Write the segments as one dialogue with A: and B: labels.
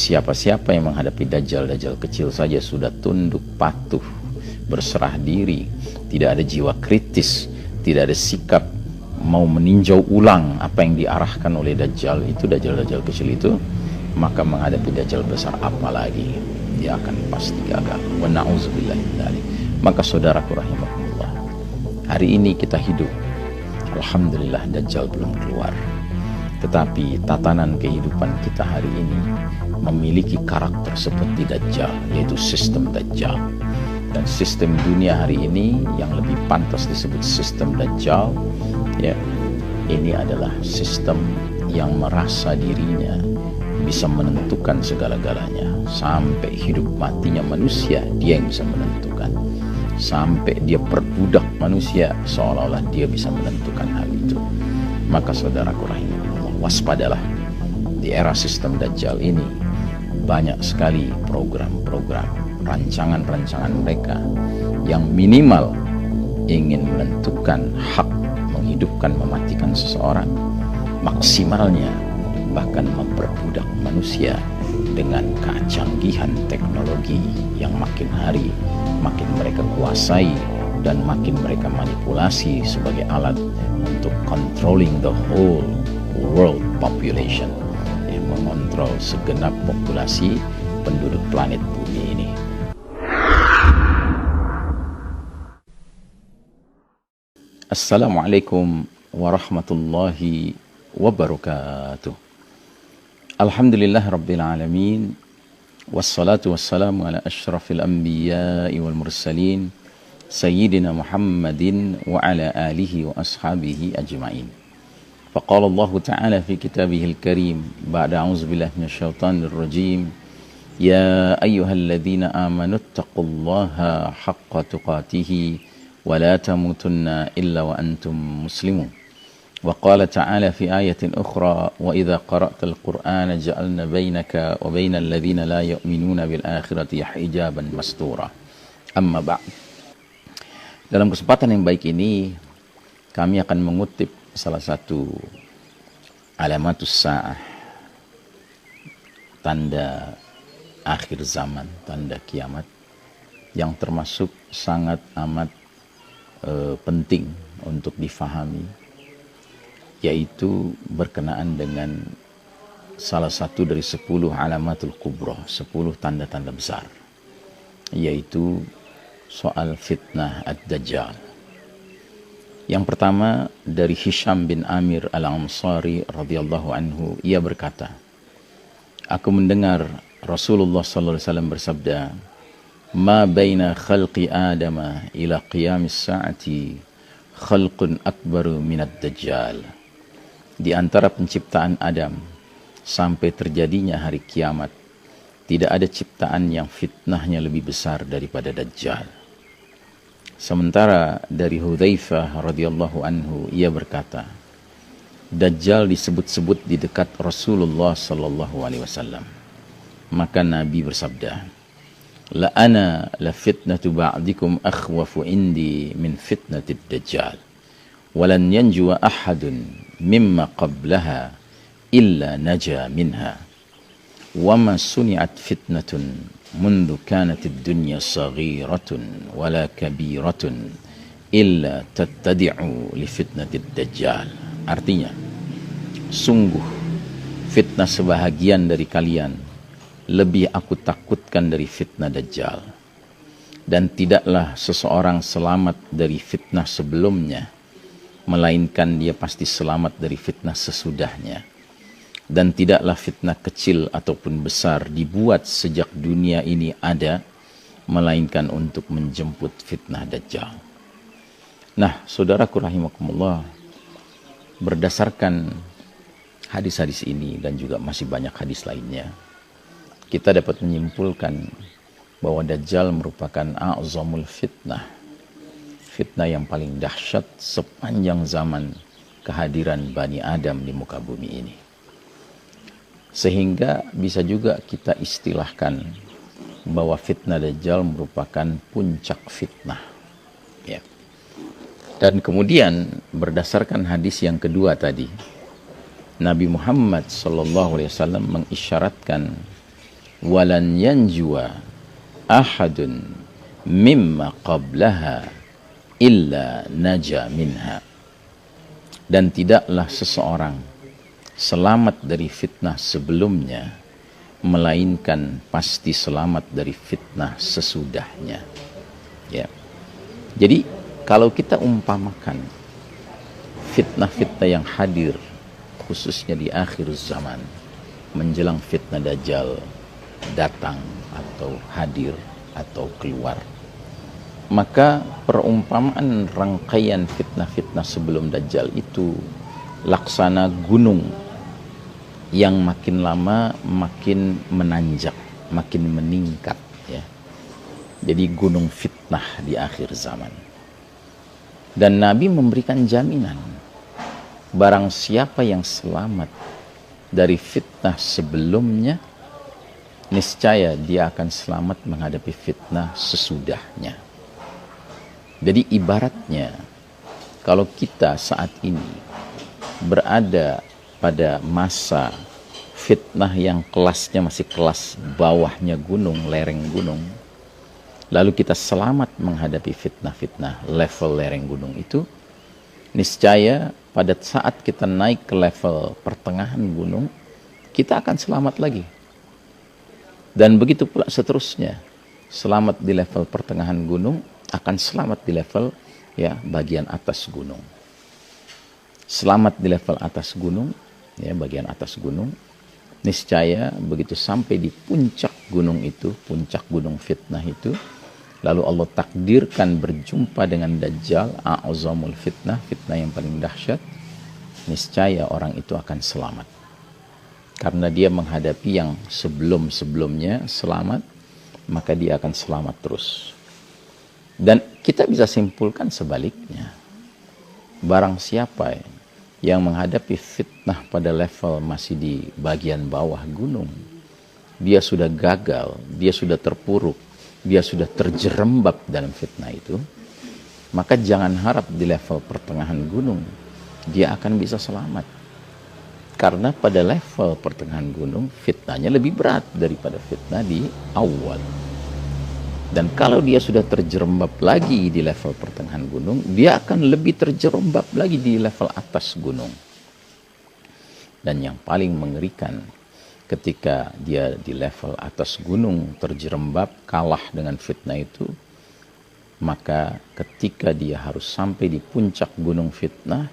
A: siapa-siapa yang menghadapi dajjal kecil saja sudah tunduk patuh, berserah diri, tidak ada jiwa kritis, tidak ada sikap mau meninjau ulang apa yang diarahkan oleh dajjal kecil itu, maka menghadapi dajjal besar apalagi, dia akan pasti gagal. Wa na'udzubillahi min dzalik. Maka saudaraku rahimakumullah, hari ini kita hidup, alhamdulillah dajjal belum keluar, tetapi tatanan kehidupan kita hari ini memiliki karakter seperti dajjal, yaitu sistem dajjal. Dan sistem dunia hari ini yang lebih pantas disebut sistem dajjal, ya, ini adalah sistem yang merasa dirinya bisa menentukan segala-galanya. Sampai hidup matinya manusia dia yang bisa menentukan. Sampai dia perbudak manusia, seolah-olah dia bisa menentukan hal itu. Maka saudaraku rahimahullah, waspadalah. Di era sistem dajjal ini banyak sekali program-program, rancangan-rancangan mereka yang minimal ingin menentukan hak, menghidupkan, mematikan seseorang, maksimalnya bahkan memperbudak manusia dengan kecanggihan teknologi yang makin hari makin mereka kuasai dan makin mereka manipulasi sebagai alat untuk controlling the whole world population, yang mengontrol segenap populasi penduduk planet bumi ini. Assalamualaikum warahmatullahi wabarakatuh. Alhamdulillah rabbil alamin, wassalatu wassalamu ala ashrafil anbiya'i wal mursalin, sayyidina Muhammadin wa ala alihi wa ashabihi ajma'in. Faqala Allah ta'ala fi kitabihil karim ba'da a'udzu billahi minasyaitonir rajim, ya ayyuhalladzina amanu taqullaha haqqa tuqatih wa la tamutunna illa wa antum muslimun. وقال تعالى في آية أخرى وإذا قرأت القرآن جعلنا بينك وبين الذين لا يؤمنون بالآخرة حجابا مستورا. أما بعد. Dalam kesempatan yang baik ini kami akan mengutip salah satu alamatus sa'ah, tanda akhir zaman, tanda kiamat, yang termasuk sangat amat penting untuk difahami, yaitu berkenaan dengan salah satu dari 10 alamatul kubra, 10 tanda-tanda besar, yaitu soal fitnah ad-dajjal. Yang pertama dari Hisham bin Amir al-Ansari radhiyallahu anhu, ia berkata, aku mendengar Rasulullah sallallahu alaihi wasallam bersabda, ma baina khalqi adama ila qiyamis sa'ati khalqun akbaru minad dajjal. Di antara penciptaan Adam sampai terjadinya hari kiamat, tidak ada ciptaan yang fitnahnya lebih besar daripada Dajjal. Sementara dari Hudzaifah radhiyallahu anhu, ia berkata, Dajjal disebut-sebut di dekat Rasulullah sallallahu alaihi wasallam. Maka Nabi bersabda, la ana la fitnatu ba'dikum akhwafu indi min fitnatid dajjal. Walan yanjuwa ahadun mimma qablaha illa naja minha. Wama suni'at fitnatun mundu kanatid dunya saghiratun wala kabiratun illa tattadi'u li fitnatid dajjal. Artinya, sungguh fitnah sebahagian dari kalian lebih aku takutkan dari fitnah dajjal, dan tidaklah seseorang selamat dari fitnah sebelumnya, melainkan dia pasti selamat dari fitnah sesudahnya. Dan tidaklah fitnah kecil ataupun besar dibuat sejak dunia ini ada, melainkan untuk menjemput fitnah dajjal. Nah, saudaraku rahimakumullah, berdasarkan hadis-hadis ini dan juga masih banyak hadis lainnya, kita dapat menyimpulkan bahwa dajjal merupakan a'zamul fitnah, fitnah yang paling dahsyat sepanjang zaman kehadiran Bani Adam di muka bumi ini. Sehingga bisa juga kita istilahkan bahwa fitnah Dajjal merupakan puncak fitnah. Ya. Dan kemudian berdasarkan hadis yang kedua tadi, Nabi Muhammad SAW mengisyaratkan walan yanjua ahadun mimma qablaha illa naja minha. Dan tidaklah seseorang selamat dari fitnah sebelumnya, melainkan pasti selamat dari fitnah sesudahnya. Ya. Jadi kalau kita umpamakan fitnah-fitnah yang hadir khususnya di akhir zaman menjelang fitnah Dajjal datang atau hadir atau keluar, maka perumpamaan rangkaian fitnah-fitnah sebelum Dajjal itu laksana gunung yang makin lama makin menanjak, makin meningkat, ya. Jadi gunung fitnah di akhir zaman. Dan Nabi memberikan jaminan, barang siapa yang selamat dari fitnah sebelumnya, niscaya dia akan selamat menghadapi fitnah sesudahnya. Jadi ibaratnya, kalau kita saat ini berada pada masa fitnah yang kelasnya masih kelas bawahnya gunung, lereng gunung, lalu kita selamat menghadapi fitnah-fitnah level lereng gunung itu, niscaya pada saat kita naik ke level pertengahan gunung, kita akan selamat lagi. Dan begitu pula seterusnya, selamat di level pertengahan gunung akan selamat di level bagian atas gunung. Selamat di level atas gunung, bagian atas gunung, niscaya begitu sampai di puncak gunung itu, puncak gunung fitnah itu, lalu Allah takdirkan berjumpa dengan Dajjal, a'zamul fitnah, fitnah yang paling dahsyat, niscaya orang itu akan selamat. Karena dia menghadapi yang sebelum-sebelumnya selamat, maka dia akan selamat terus. Dan kita bisa simpulkan sebaliknya. Barang siapa yang menghadapi fitnah pada level masih di bagian bawah gunung, dia sudah gagal, dia sudah terpuruk, dia sudah terjerembab dalam fitnah itu, maka jangan harap di level pertengahan gunung dia akan bisa selamat. Karena pada level pertengahan gunung fitnahnya lebih berat daripada fitnah di awal. Dan kalau dia sudah terjerembab lagi di level pertengahan gunung, dia akan lebih terjerembab lagi di level atas gunung. Dan yang paling mengerikan, ketika dia di level atas gunung terjerembab, kalah dengan fitnah itu, maka ketika dia harus sampai di puncak gunung fitnah,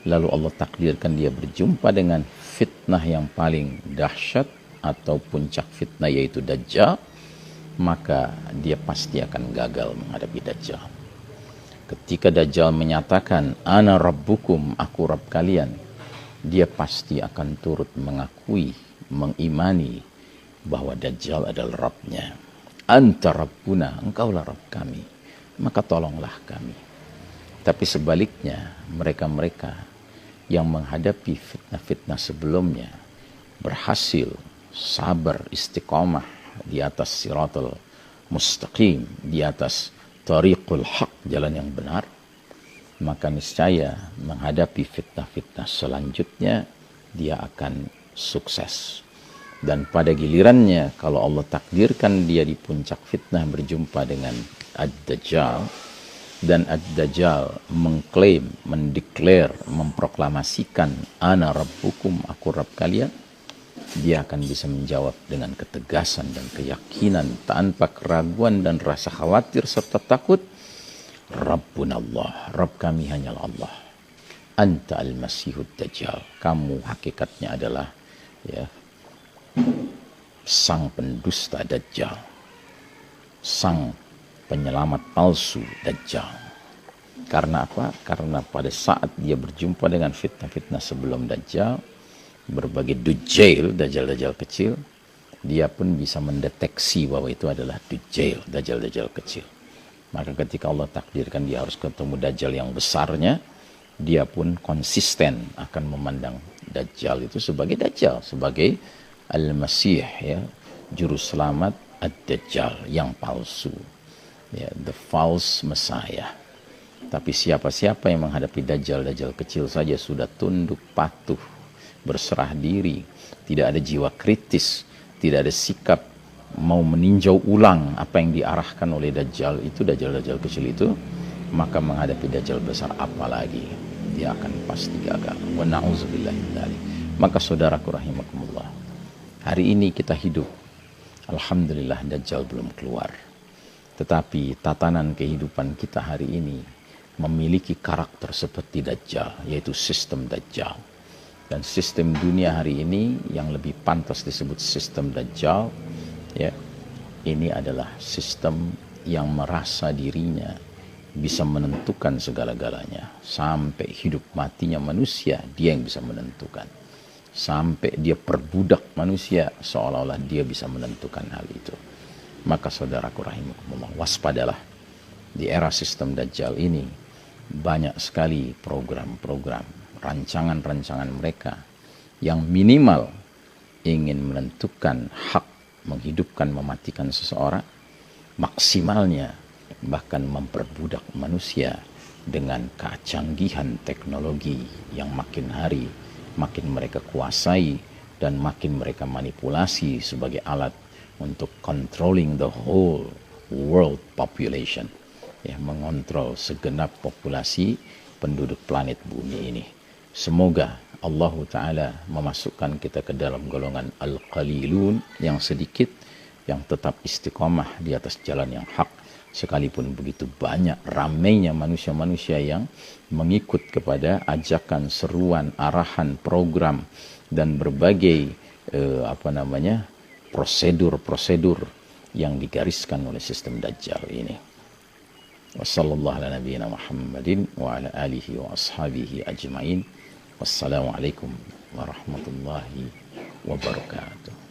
A: lalu Allah takdirkan dia berjumpa dengan fitnah yang paling dahsyat atau puncak fitnah, yaitu Dajjal, maka dia pasti akan gagal menghadapi Dajjal. Ketika Dajjal menyatakan ana rabbukum, aku Rabb kalian, dia pasti akan turut mengakui, mengimani bahwa Dajjal adalah Rabbnya. Anta Rabbuna, engkaulah Rabb kami, maka tolonglah kami. Tapi sebaliknya, mereka-mereka yang menghadapi fitnah-fitnah sebelumnya berhasil sabar, istiqomah di atas siratul mustaqim, di atas tariqul haq, jalan yang benar, maka niscaya menghadapi fitnah-fitnah selanjutnya dia akan sukses. Dan pada gilirannya, kalau Allah takdirkan dia di puncak fitnah berjumpa dengan Ad-Dajjal, dan Ad-Dajjal mengklaim, mendeklar, memproklamasikan ana rabbukum, aku Rabb kalian, dia akan bisa menjawab dengan ketegasan dan keyakinan tanpa keraguan dan rasa khawatir serta takut, Rabbunallah, Rabb kami hanyalah Allah. Anta al-Masihud Dajjal, kamu hakikatnya adalah sang pendusta Dajjal, sang penyelamat palsu Dajjal. Karena apa? Karena pada saat dia berjumpa dengan fitnah-fitnah sebelum Dajjal, berbagai Dajjal kecil, dia pun bisa mendeteksi bahwa itu adalah Dajjal kecil. Maka ketika Allah takdirkan dia harus ketemu Dajjal yang besarnya, dia pun konsisten akan memandang Dajjal itu sebagai Dajjal, sebagai Al-Masih, juru selamat Ad-Dajjal yang palsu, the false Messiah. Tapi siapa-siapa yang menghadapi Dajjal kecil saja sudah tunduk patuh, berserah diri, tidak ada jiwa kritis, tidak ada sikap mau meninjau ulang apa yang diarahkan oleh Dajjal itu, Dajjal kecil itu, maka menghadapi Dajjal besar apalagi dia akan pasti gagal. Wa na'udzubillahi min dzalik. Maka saudaraku rahimakumullah, hari ini kita hidup, alhamdulillah Dajjal belum keluar, tetapi tatanan kehidupan kita hari ini memiliki karakter seperti Dajjal, yaitu sistem Dajjal. Dan sistem dunia hari ini yang lebih pantas disebut sistem Dajjal, ya, ini adalah sistem yang merasa dirinya bisa menentukan segala-galanya. Sampai hidup matinya manusia, dia yang bisa menentukan. Sampai dia perbudak manusia, seolah-olah dia bisa menentukan hal itu. Maka saudaraku rahimakumullah, waspadalah. Di era sistem Dajjal ini, banyak sekali program-program, rancangan-rancangan mereka yang minimal ingin menentukan hak, menghidupkan, mematikan seseorang, maksimalnya bahkan memperbudak manusia dengan kecanggihan teknologi yang makin hari makin mereka kuasai dan makin mereka manipulasi sebagai alat untuk controlling the whole world population, ya, mengontrol segenap populasi penduduk planet bumi ini. Semoga Allah Ta'ala memasukkan kita ke dalam golongan al-qalilun, yang sedikit, yang tetap istiqomah di atas jalan yang hak, sekalipun begitu banyak ramainya manusia-manusia yang mengikut kepada ajakan, seruan, arahan, program, dan berbagai prosedur-prosedur yang digariskan oleh sistem Dajjal ini. Wassallallahu ala nabiyyina Muhammadin wa ala alihi wa ashabihi ajma'in. Wassalamualaikum warahmatullahi wabarakatuh.